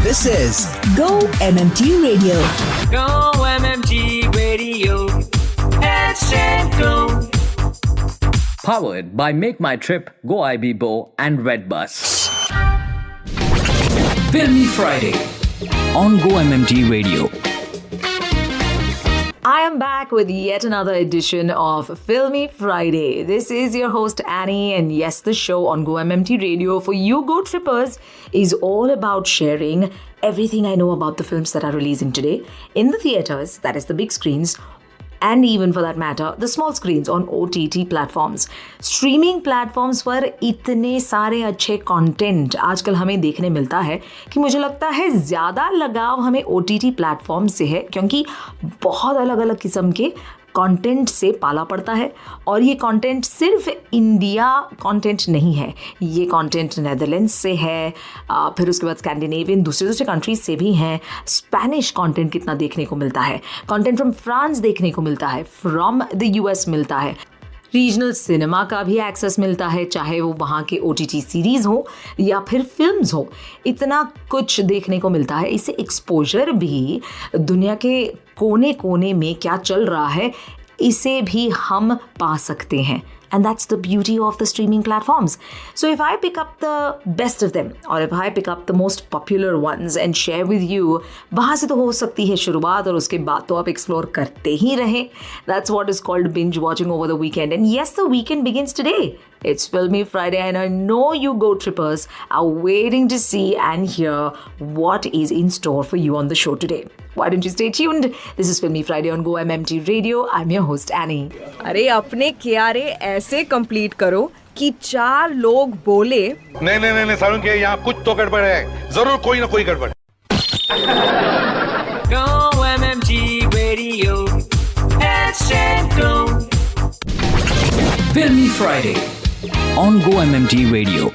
This is Go MMT Radio. Go MMT Radio. Headset Go. Powered by Make My Trip, Go IBBO and Redbus. Filmy Friday on Go MMT Radio. I am back with yet another edition of Filmy Friday. This is your host Annie, and yes, the show on Go MMT Radio for you Go Trippers is all about sharing everything I know about the films that are releasing today in the theaters, that is the big screens, and even for that matter, the small screens on OTT platforms. Streaming platforms पर इतने सारे अच्छे content आजकल हमें देखने मिलता है कि मुझे लगता है ज़्यादा लगाव हमें OTT प्लेटफॉर्म से है, क्योंकि बहुत अलग अलग किस्म के कंटेंट से पाला पड़ता है। और ये कंटेंट सिर्फ इंडिया कंटेंट नहीं है, ये कंटेंट नेदरलैंड्स से है, फिर उसके बाद स्कैंडिनेवियन दूसरे कंट्रीज से भी हैं। स्पेनिश कंटेंट कितना देखने को मिलता है, कंटेंट फ्रॉम फ्रांस देखने को मिलता है, फ्रॉम द US मिलता है, रीजनल सिनेमा का भी एक्सेस मिलता है, चाहे वो वहाँ के OTT सीरीज़ हो या फिर फिल्म्स हो। इतना कुछ देखने को मिलता है, इससे एक्सपोजर भी दुनिया के कोने कोने में क्या चल रहा है इसे भी हम पा सकते हैं। And that's the beauty of the streaming platforms. So if I pick up the best of them, or if I pick up the most popular ones and share with you, वहाँ से तो हो सकती है शुरुआत और उसके बाद तो आप एक्सप्लोर करते ही रहें। That's what is called binge watching over the weekend. And yes, the weekend begins today. It's Filmy Friday, and I know you Go Trippers are waiting to see and hear what is in store for you on the show today. Why don't you stay tuned? This is Filmy Friday on Go MMT Radio. I'm your host Annie. अरे अपने क्यारे ऐसे complete करो कि 4 लोग बोले नहीं सारुण के यहाँ कुछ तो गड़बड़ है, जरूर कोई ना कोई गड़बड़। Go MMT Radio. Headset Go. Filmy Friday on Go MMT Radio.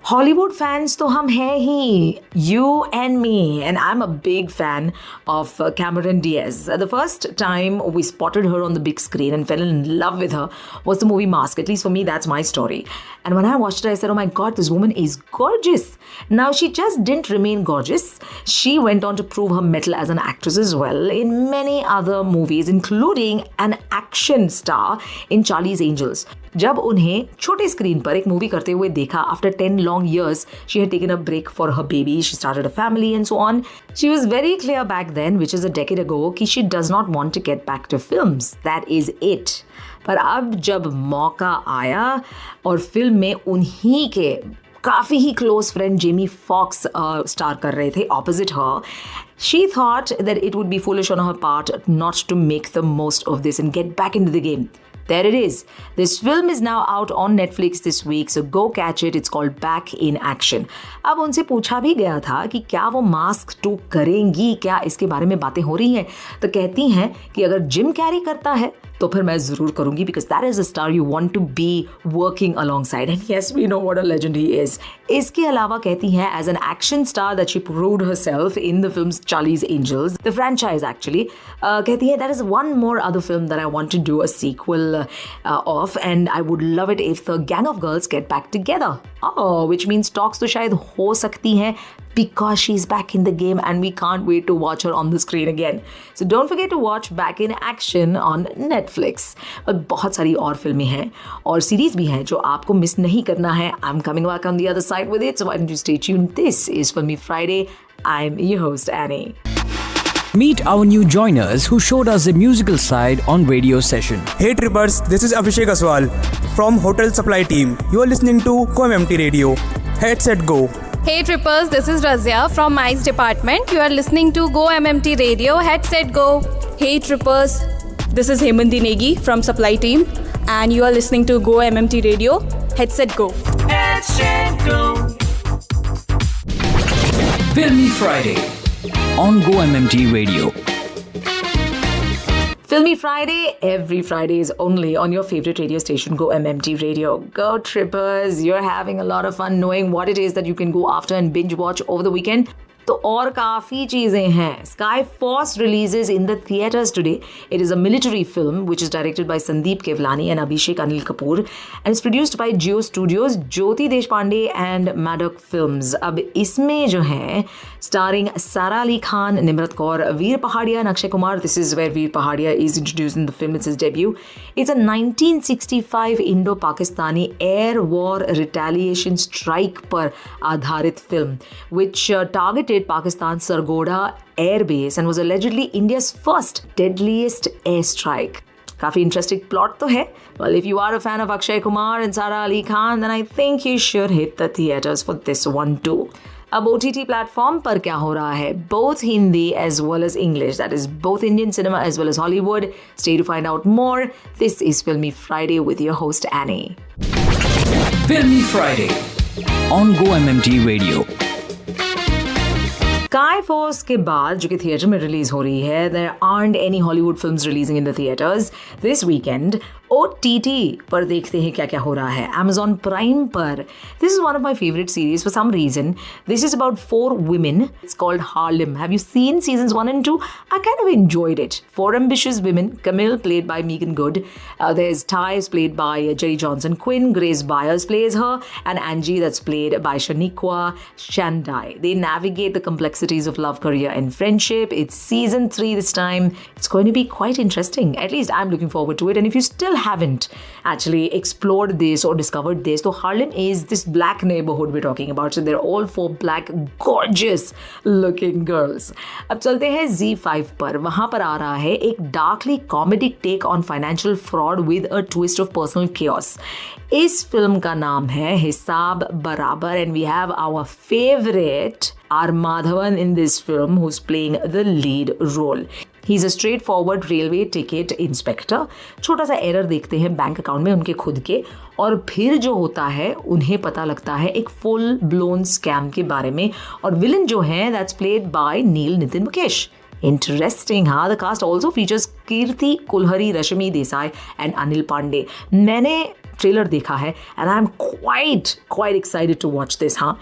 Hollywood fans तो हम हैं ही, you and me, and I'm a big fan of Cameron Diaz. The first time we spotted her on the big screen and fell in love with her was the movie Mask. At least for me, that's my story. And when I watched it, I said, oh my God, this woman is gorgeous. Now, she just didn't remain gorgeous. She went on to prove her mettle as an actress as well in many other movies, including an action star in Charlie's Angels. जब उन्हें छोटे screen पर एक movie करते हुए देखा, after 10 long years, she had taken a break for her baby, she started a family and so on. She was very clear back then, which is a decade ago, कि she does not want to get back to films. That is it. पर अब जब मौका आया और film में उन्हीं के काफ़ी ही close friend Jamie Foxx star कर रहे थे opposite her, she thought that it would be foolish on her part not to make the most of this and get back into the game. There it is. This film is now out on Netflix this week, so go catch it. It's called Back in Action. अब उनसे पूछा भी गया था कि क्या वो mask 2 करेंगी, क्या इसके बारे में बातें हो रही हैं, तो कहती हैं कि अगर जिम कैरी करता है तो फिर मैं ज़रूर करूँगी, because that is a star you want to be working alongside. And yes, we know what a legend he is. इसके अलावा कहती हैं as an action star that she proved herself in the films Charlie's Angels, the franchise actually, कहती हैं there is one more other film that I want to do a sequel of, and I would love it if the gang of girls get back together. Oh, which means talks तो शायद हो सकती हैं, because she's back in the game and we can't wait to watch her on the screen again. So don't forget to watch Back in Action on Netflix. और बहुत सारी और फिल्में हैं और सीरीज भी हैं जो आपको मिस नहीं करना है. I'm coming back on the other side with it, so why don't you stay tuned? This is Filmy Friday. I'm your host Annie. Meet our new joiners who showed us the musical side on radio session. Hey Trippers, this is Abhishek Aswal from Hotel Supply Team. You are listening to GoMMT Radio. Headset Go. Hey Trippers, this is Razia from Mice Department. You are listening to Go MMT Radio. Headset Go. Hey Trippers, this is Hemandi Negi from Supply Team and you are listening to Go MMT Radio. Headset Go. Headset Go. Filmy Friday on Go MMT Radio. Filmy Friday, every Friday is only on your favorite radio station, Go MMT Radio. Go Trippers, you're having a lot of fun knowing what it is that you can go after and binge watch over the weekend. तो और काफ़ी चीज़ें हैं. Sky Force releases in the theaters today. It is a military film which is directed by Sandeep Kevlani and Abhishek Anil Kapoor and it's produced by Jio Studios, Jyoti Deshpande and Maddox Films. अब इसमें जो है starring Sara Ali Khan, Nimrat Kaur, Veer Pahadia and Akshay Kumar. This is where Veer Pahadia is introduced in the film. It's his debut. It's a 1965 Indo-Pakistani air war retaliation strike पर आधारित film which targeted Pakistan's Sargodha air base and was allegedly India's first deadliest airstrike. काफ़ी interesting plot तो है. Well, if you are a fan of Akshay Kumar and Sara Ali Khan, then I think you should hit the theaters for this one too. अब OTT platform पर क्या हो रहा है? Both Hindi as well as English. That is both Indian cinema as well as Hollywood. Stay to find out more. This is Filmy Friday with your host Annie. Filmy Friday on Go MMT Radio. Sky Force के बाद जो कि theatre में release हो रही है, there aren't any Hollywood films releasing in the theaters this weekend. OTT पर देखते हैं क्या क्या हो रहा है. Amazon Prime पर this is one of my favorite series for some reason. This is about 4 women. It's called Harlem. Have you seen seasons 1 and 2? I kind of enjoyed it. 4 ambitious women. Camille played by Megan Good. There's Ty played by Jerry Johnson Quinn. Grace Byers plays her, and Angie that's played by Shaniqua Shandai. They navigate the complexities of love, career, and friendship. It's season 3 this time. It's going to be quite interesting. At least I'm looking forward to it. And if you still haven't actually explored this or discovered this, so Harlem is this black neighborhood we're talking about. So they're all 4 black, gorgeous looking girls. अब चलते हैं Z5 पर. वहाँ पर आ रहा है एक darkly comedic take on financial fraud with a twist of personal chaos. इस फिल्म का नाम है हिसाब बराबर and we have our favorite R. Madhavan in this film who's playing the lead role. He's a straightforward railway ticket inspector. छोटा सा error देखते हैं बैंक अकाउंट में उनके खुद के और फिर जो होता है उन्हें पता लगता है एक फुल ब्लोन स्कैम के बारे में और विलन जो है that's played by Neil Nitin Mukesh. Interesting, हाँ. The cast also features Kirti Kulhari, Rashmi Desai and Anil Pandey. मैंने ट्रेलर देखा है and I'm quite excited to watch this, हाँ.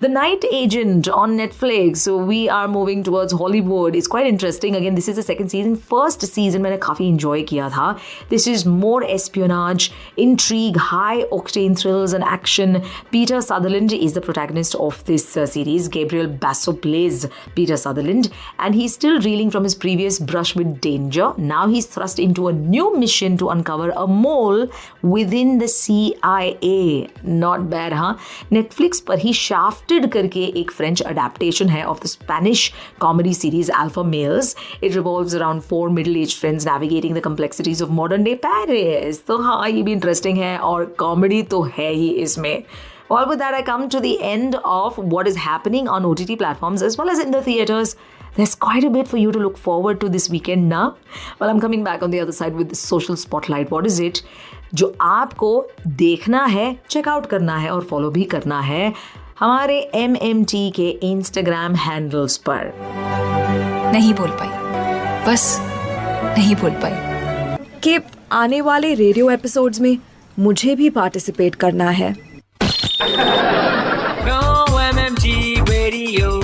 The Night Agent on Netflix. So we are moving towards Hollywood. It's quite interesting. Again, this is the second season. First season मैंने काफ़ी enjoy किया था. This is more espionage, intrigue, high octane thrills and action. Peter Sutherland is the protagonist of this series. Gabriel Basso plays Peter Sutherland and he's still reeling from his previous brush with danger. Now he's thrust into a new mission to uncover a mole within the CIA. Not bad, huh? Netflix पर ही Shafted करके एक French adaptation है of the Spanish comedy series alpha males. It revolves around 4 middle age friends navigating the complexities of modern day Paris. तो हाँ, ये भी interesting है और कॉमेडी तो है ही इसमें. All with that, I come to the end of what is happening on OTT platforms as well as in the theaters. There's quite a bit for you to look forward to this weekend now. Well, I'm coming back on the other side with the social spotlight. What is it? जो आपको देखना है, checkout करना है और follow भी करना है हमारे MMT के इंस्टाग्राम हैंडल्स पर. नहीं बोल पाई, बस नहीं बोल पाई कि आने वाले रेडियो एपिसोड्स में मुझे भी पार्टिसिपेट करना है. Go MMT Radio.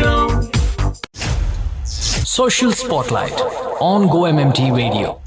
Go. Social Spotlight on Go MMT Radio.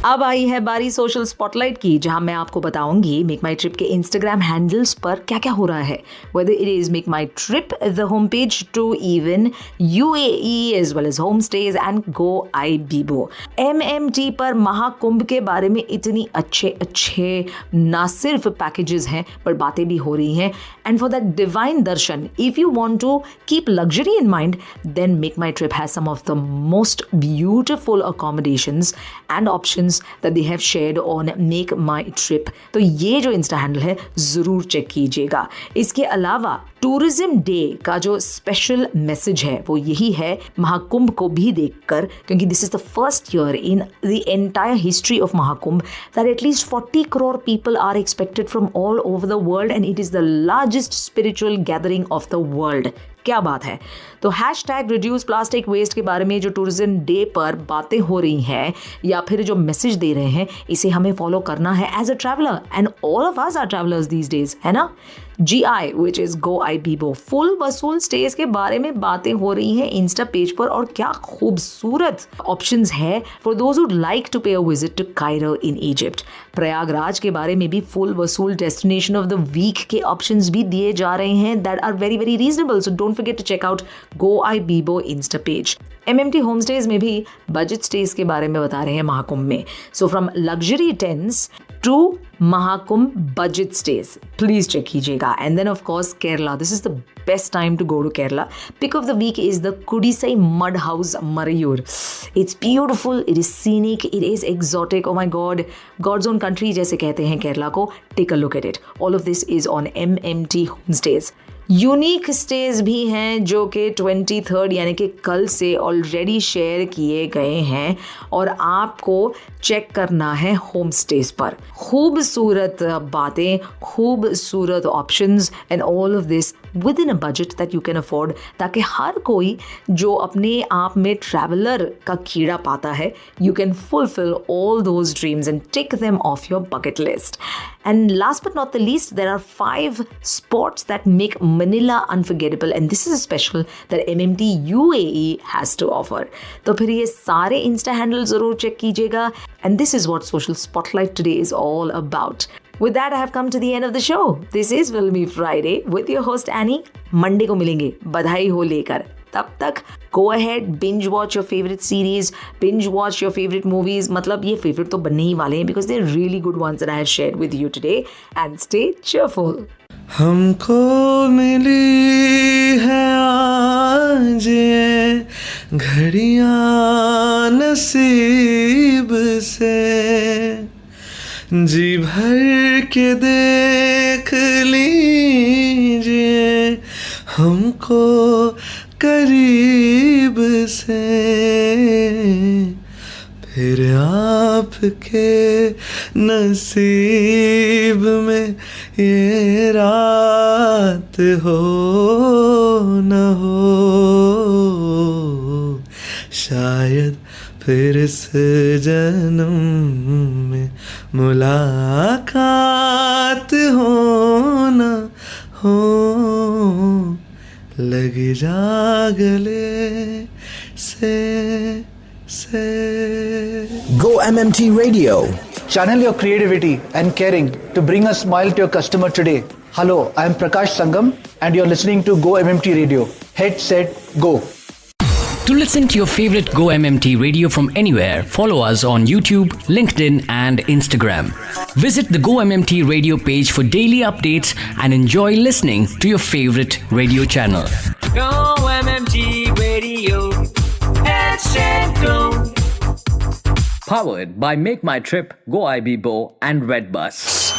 अब आई है बारी सोशल स्पॉटलाइट की, जहां मैं आपको बताऊंगी मेक माई ट्रिप के इंस्टाग्राम हैंडल्स पर क्या क्या हो रहा है. Whether it is Make My Trip, the home page to even UAE as well as home stays and Go IBIBO. MMT पर महाकुंभ के बारे में इतनी अच्छे ना सिर्फ पैकेजेस हैं पर बातें भी हो रही हैं. And for that divine darshan, if you want to keep luxury in mind, then Make My Trip has some of the most beautiful accommodations and options that they have shared on Make My Trip. तो ये जो Insta handle है ज़रूर check कीजिएगा. इसके अलावा tourism day का जो स्पेशल मैसेज है वो यही है, महाकुंभ को भी देखकर, क्योंकि this is the first year in the entire history of Mahakumbh that at least 40 crore people are expected from all over the world and it is the largest spiritual gathering of the world. क्या बात है. तो हैशटैग रिड्यूस प्लास्टिक वेस्ट के बारे में जो tourism day पर बातें हो रही हैं या फिर जो मैसेज दे रहे हैं, इसे हमें फॉलो करना है as a traveller. And all of us are travellers these days, है ना. GI which is Go Ibibo. Full वसूल स्टेज के बारे में बातें हो रही हैं इंस्टा पेज पर और क्या खूबसूरत ऑप्शंस है for those would like to pay a visit to Cairo in Egypt. Prayagraj के बारे में भी फुल वसूल डेस्टिनेशन ऑफ द वीक के ऑप्शंस भी दिए जा रहे हैं that are very very reasonable. So don't forget to check out Go Ibibo insta page. MMT homestays में भी बजट स्टेज के बारे में बता रहे हैं महाकुंभ में. So from luxury tents to Mahakumbh budget stays please check कीजिएगा. And then of course Kerala. This is the best time to go to Kerala. Pick of the week is the Kudisai Mud House Marayur. It's beautiful, it is scenic, it is exotic. Oh my god, God's own country जैसे कहते हैं केरला को. Take a look at it. All of this is on MMT Homestays. Unique stage भी हैं जो कि 23rd यानी कि कल से ऑलरेडी शेयर किए गए हैं और आपको चेक करना है होम स्टेज पर. खूबसूरत बातें, खूबसूरत options and all of this with in a budget that you can afford, ताकि हर कोई जो अपने आप में ट्रैवलर का कीड़ा पाता है you can fulfil all those dreams and tick them of your bucket list. And last but not the least, there are 5 spots that make Manila unforgettable, and this is a special that MMT UAE has to offer. तो फिर ये सारे Insta handle जरूर check कीजिएगा. And this is what Social Spotlight today is all about. With that, I have come to the end of the show. This is Filmy Friday with your host Annie. Monday को मिलेंगे बधाई हो लेकर. तब तक go ahead, binge watch your favorite series, binge watch your favorite movies. मतलब ये favorite तो बनने ही वाले हैं because they're really good ones that I have shared with you today. And stay cheerful. हमको मिली है आज ये घड़ियाँ नसीब से, जी भर के देख लीजिए हमको करीब से, फिर आपके नसीब में ये रात हो न हो, शायद फिर इस जन्म में मुलाकात हो न हो, लग जा गले से. Go MMT Radio. Channel your creativity and caring to bring a smile to your customer today. Hello, I am Prakash Sangam and you're listening to Go MMT Radio. Head, set, go. To listen to your favorite Go MMT Radio from anywhere, follow us on YouTube, LinkedIn and Instagram. Visit the Go MMT Radio page for daily updates and enjoy listening to your favorite radio channel. Go MMT Radio. Head, set, go. Powered by Make My Trip, Go Ibibo and Redbus.